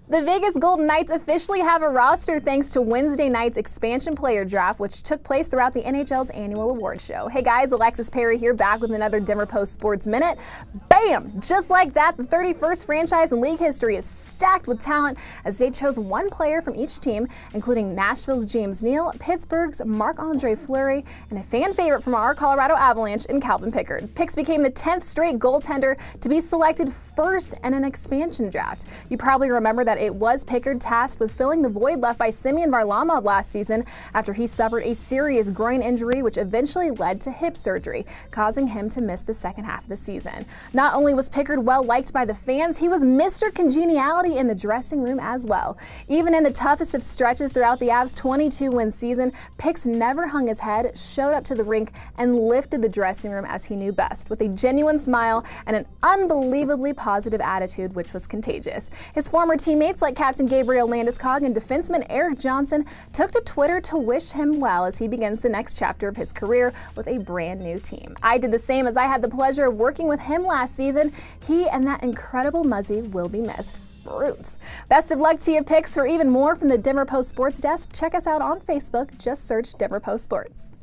The Vegas Golden Knights officially have a roster thanks to Wednesday night's expansion player draft, which took place throughout the NHL's annual award show. Hey guys, Alexis Perry here, back with another Denver Post Sports Minute. Bam! Just like that, the 31st franchise in league history is stacked with talent as they chose one player from each team, including Nashville's James Neal, Pittsburgh's Marc-Andre Fleury, and a fan favorite from our Colorado Avalanche in Calvin Pickard. Picks became the 10th straight goaltender to be selected first in an expansion draft. You probably remember that it was Pickard tasked with filling the void left by Semyon Varlamov last season after he suffered a serious groin injury which eventually led to hip surgery, causing him to miss the second half of the season. Not only was Pickard well liked by the fans, he was Mr. Congeniality in the dressing room as well. Even in the toughest of stretches throughout the Avs' 22-win season, Picks never hung his head, showed up to the rink, and lifted the dressing room as he knew best, with a genuine smile and an unbelievably positive attitude which was contagious. His former teammates like Captain Gabriel Landeskog and defenseman Erik Johnson took to Twitter to wish him well as he begins the next chapter of his career with a brand new team. I did the same as I had the pleasure of working with him last season. He and that incredible Muzzy will be missed. Brutes. Best of luck to you, Picks. For even more from the Denver Post Sports Desk, check us out on Facebook. Just search Denver Post Sports.